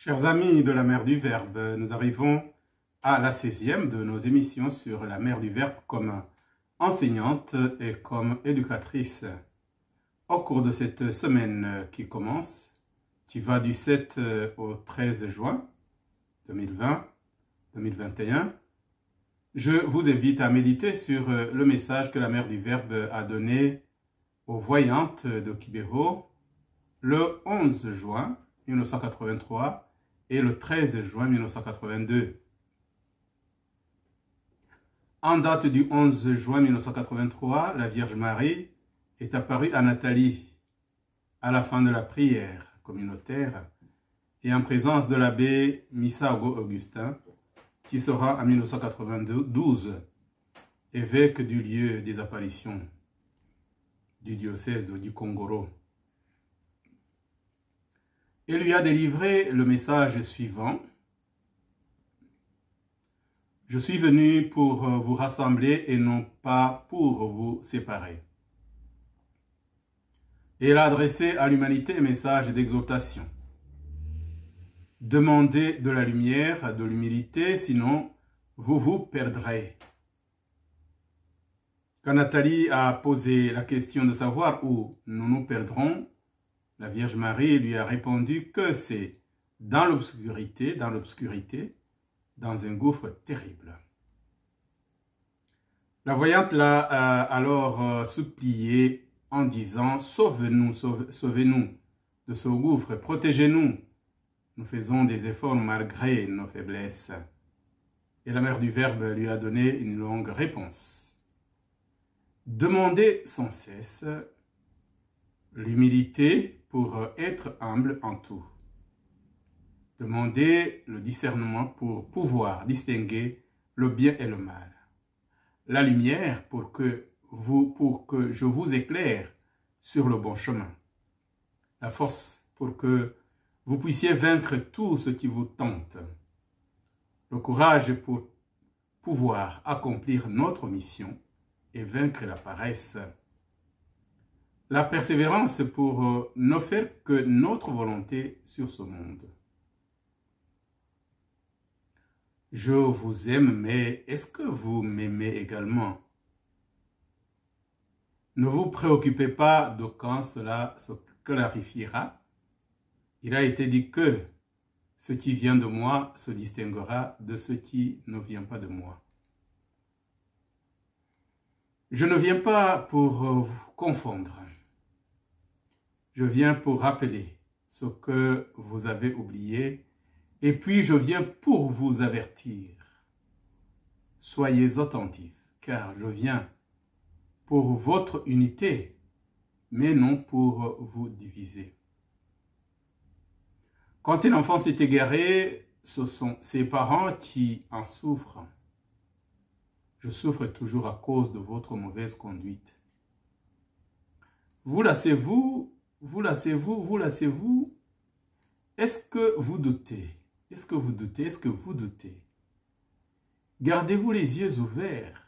Chers amis de la Mère du Verbe, nous arrivons à la 16e de nos émissions sur la Mère du Verbe comme enseignante et comme éducatrice. Au cours de cette semaine qui commence, qui va du 7 au 13 juin 2020-2021, je vous invite à méditer sur le message que la Mère du Verbe a donné aux voyantes de Kibeho le 11 juin 1983 et le 13 juin 1982. En date du 11 juin 1983, la Vierge Marie est apparue à Nathalie à la fin de la prière communautaire et en présence de l'abbé Misago Augustin, qui sera en 1992 évêque du lieu des apparitions du diocèse de Dikongoro. Et lui a délivré le message suivant. Je suis venu pour vous rassembler et non pas pour vous séparer. Et elle a adressé à l'humanité un message d'exhortation. Demandez de la lumière, de l'humilité, sinon vous vous perdrez. Quand Nathalie a posé la question de savoir où nous nous perdrons, la Vierge Marie lui a répondu que c'est dans l'obscurité, dans un gouffre terrible. La voyante l'a alors supplié en disant « Sauve-nous, sauvez-nous de ce gouffre, protégez-nous. Nous faisons des efforts malgré nos faiblesses. » Et la Mère du Verbe lui a donné une longue réponse. Demandez sans cesse l'humilité pour être humble en tout. Demandez le discernement pour pouvoir distinguer le bien et le mal. La lumière pour que je vous éclaire sur le bon chemin. La force pour que vous puissiez vaincre tout ce qui vous tente. Le courage pour pouvoir accomplir notre mission et vaincre la paresse. La persévérance pour ne faire que notre volonté sur ce monde. Je vous aime, mais est-ce que vous m'aimez également? Ne vous préoccupez pas de quand cela se clarifiera. Il a été dit que ce qui vient de moi se distinguera de ce qui ne vient pas de moi. Je ne viens pas pour vous confondre. Je viens pour rappeler ce que vous avez oublié et puis je viens pour vous avertir. Soyez attentifs, car je viens pour votre unité, mais non pour vous diviser. Quand un enfant s'est égaré, ce sont ses parents qui en souffrent. Je souffre toujours à cause de votre mauvaise conduite. Vous lassez-vous? Vous lassez-vous? Vous lassez-vous? Est-ce que vous doutez? Est-ce que vous doutez? Est-ce que vous doutez? Gardez-vous les yeux ouverts.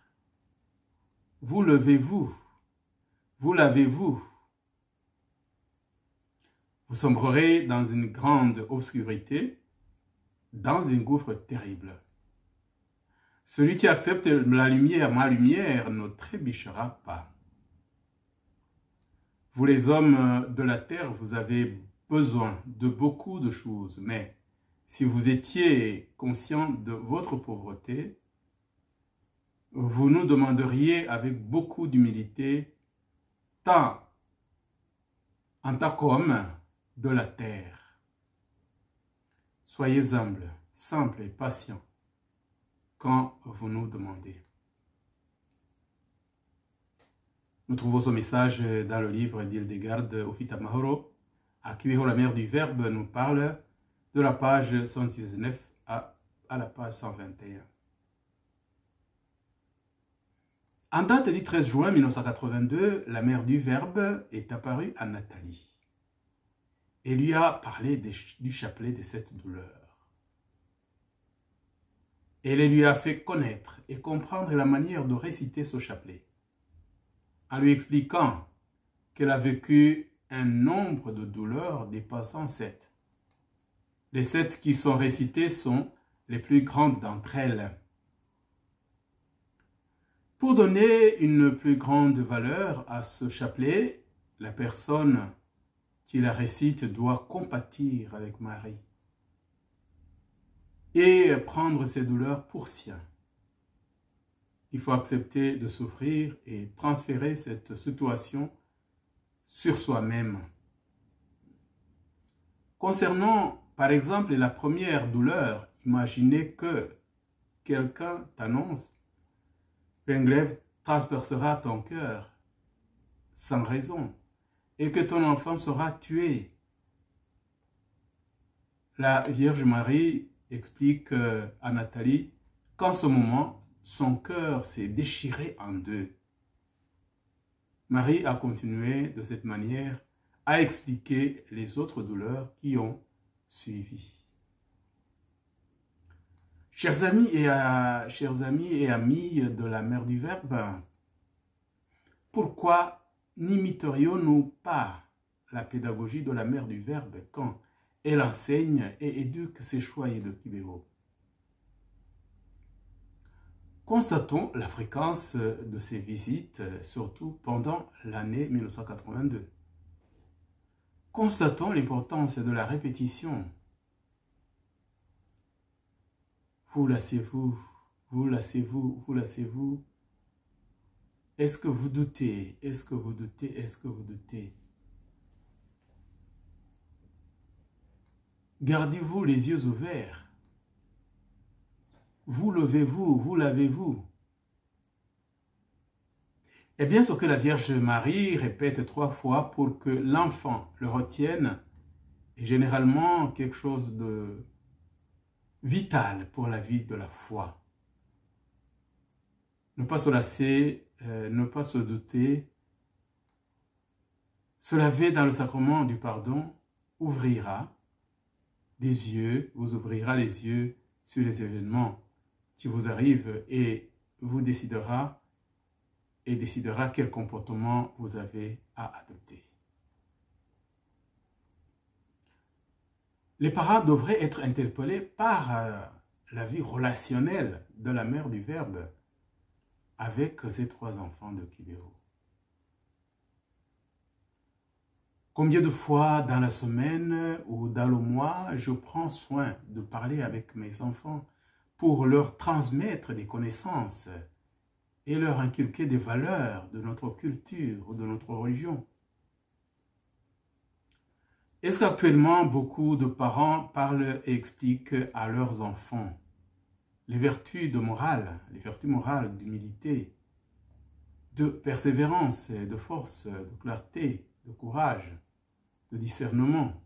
Vous levez-vous? Vous lavez-vous? Vous sombrerez dans une grande obscurité, dans un gouffre terrible. Celui qui accepte la lumière, ma lumière, ne trébuchera pas. Vous les hommes de la terre, vous avez besoin de beaucoup de choses, mais si vous étiez conscient de votre pauvreté, vous nous demanderiez avec beaucoup d'humilité, tant en tant qu'homme de la terre. Soyez humbles, simples et patients quand vous nous demandez. Nous trouvons ce message dans le livre d'Hildegard Ofita Mahoro. À Kibeho, la Mère du Verbe nous parle de la page 119 à la page 121. En date du 13 juin 1982, la Mère du Verbe est apparue à Nathalie et lui a parlé du chapelet de cette douleur. Elle lui a fait connaître et comprendre la manière de réciter ce chapelet, en lui expliquant qu'elle a vécu un nombre de douleurs dépassant 7. Les 7 qui sont récitées sont les plus grandes d'entre elles. Pour donner une plus grande valeur à ce chapelet, la personne qui la récite doit compatir avec Marie et prendre ses douleurs pour sien. Il faut accepter de souffrir et transférer cette situation sur soi-même. Concernant, par exemple, la première douleur, imaginez que quelqu'un t'annonce qu'un glaive transpercera ton cœur sans raison et que ton enfant sera tué. La Vierge Marie explique à Nathalie qu'en ce moment, son cœur s'est déchiré en deux. Marie a continué de cette manière à expliquer les autres douleurs qui ont suivi. Chers amis et amis de la Mère du Verbe, pourquoi n'imiterions-nous pas la pédagogie de la Mère du Verbe quand elle enseigne et éduque ses choyés de Kibeho? Constatons la fréquence de ces visites, surtout pendant l'année 1982. Constatons l'importance de la répétition. Vous lassez-vous, vous lassez-vous, vous lassez-vous. Est-ce que vous doutez? Est-ce que vous doutez? Est-ce que vous doutez? Gardez-vous les yeux ouverts. Vous levez-vous, vous lavez-vous. Eh bien, ce que la Vierge Marie répète 3 fois pour que l'enfant le retienne est généralement quelque chose de vital pour la vie de la foi. Ne pas se lasser, ne pas se douter, se laver dans le sacrement du pardon ouvrira les yeux, vous ouvrira les yeux sur les événements qui vous arrivent et vous décidera quel comportement vous avez à adopter. Les parents devraient être interpellés par la vie relationnelle de la Mère du Verbe avec ses 3 enfants de Kibeho. Combien de fois dans la semaine ou dans le mois, je prends soin de parler avec mes enfants pour leur transmettre des connaissances et leur inculquer des valeurs de notre culture ou de notre religion. Est-ce qu'actuellement, beaucoup de parents parlent et expliquent à leurs enfants les vertus de morale, les vertus morales d'humilité, de persévérance, de force, de clarté, de courage, de discernement?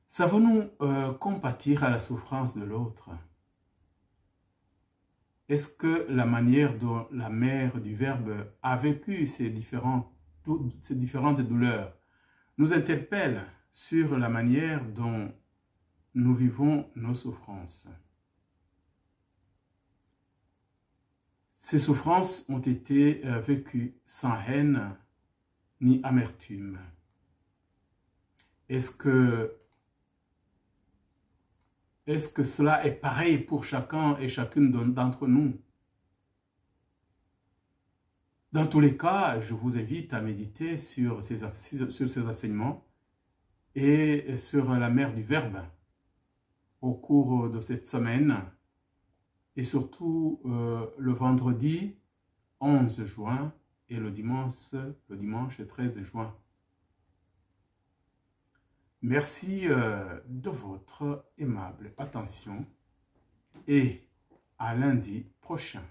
Savons-nous compatir à la souffrance de l'autre? Est-ce que la manière dont la Mère du Verbe a vécu ces différentes douleurs nous interpelle sur la manière dont nous vivons nos souffrances? Ces souffrances ont été vécues sans haine ni amertume. Est-ce que cela est pareil pour chacun et chacune d'entre nous? Dans tous les cas, je vous invite à méditer sur ces enseignements et sur la Mère du Verbe au cours de cette semaine et surtout le vendredi 11 juin et le dimanche 13 juin. Merci de votre aimable attention et à lundi prochain.